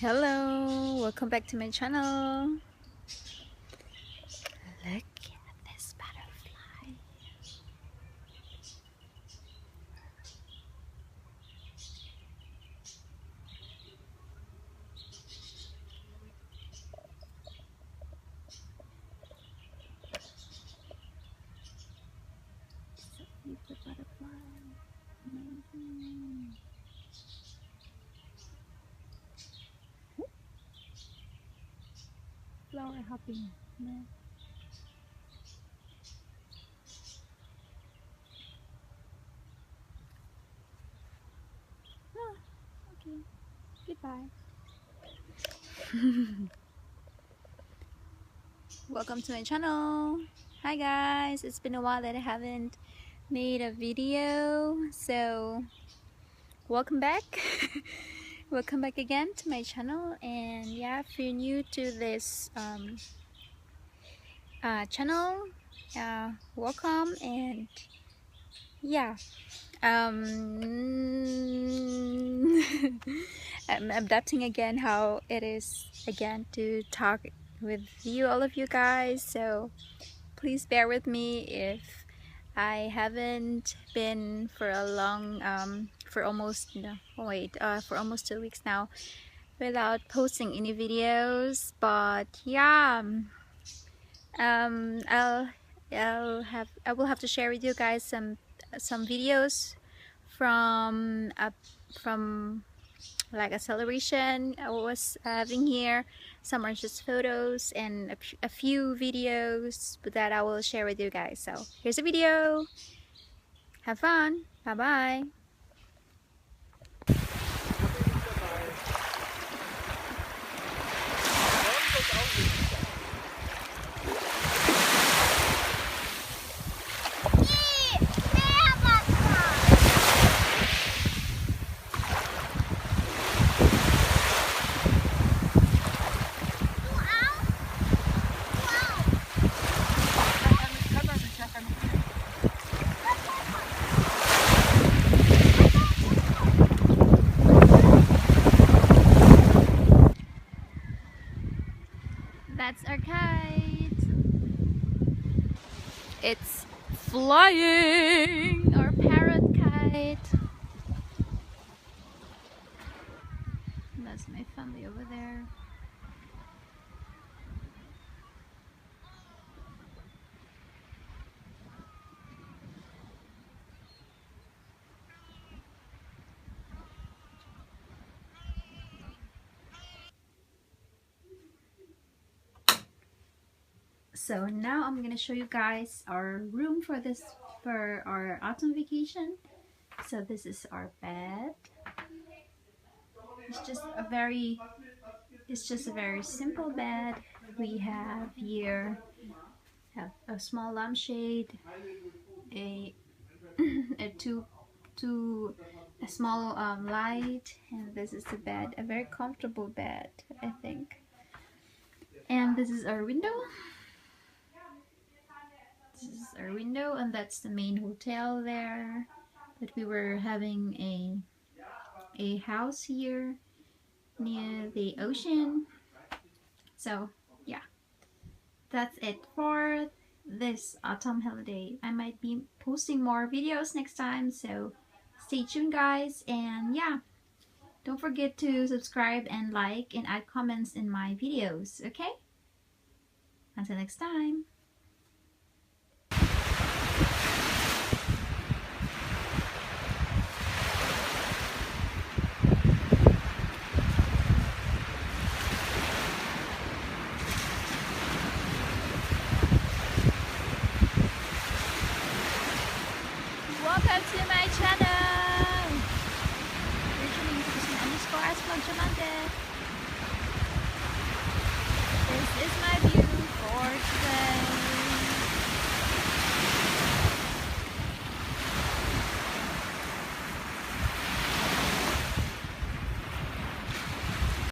Hello, welcome back to my channel. Look at this butterfly. So beautiful butterfly. Amazing. Flower hopping. No. Ah, okay. Goodbye. Welcome to my channel. Hi guys, it's been a while that I haven't made a video, so welcome back. Welcome back again to my channel. And yeah, if you're new to this channel, welcome. And yeah, I'm adapting again how it is again to talk with you, all of you guys, so please bear with me if I haven't been for a long for almost for almost 2 weeks now without posting any videos. But yeah, I will have to share with you guys some videos from like a celebration I was having here. Some are just photos and a few videos that I will share with you guys. So here's a video. Have fun. Bye bye. That's our kite. It's flying, our parrot kite. That's my family over there. So now I'm gonna show you guys our room for our autumn vacation. So this is our bed. It's just a very simple bed. We have here a small lampshade, a a small light, and this is the bed. A very comfortable bed, I think. And this is our window. This is our window, and that's the main hotel there. But we were having a house here near the ocean. So yeah, that's it for this autumn holiday. I might be posting more videos next time, so stay tuned guys. And yeah, don't forget to subscribe and like and add comments in my videos, okay? Until next time. Welcome to my channel! _vlog. This is my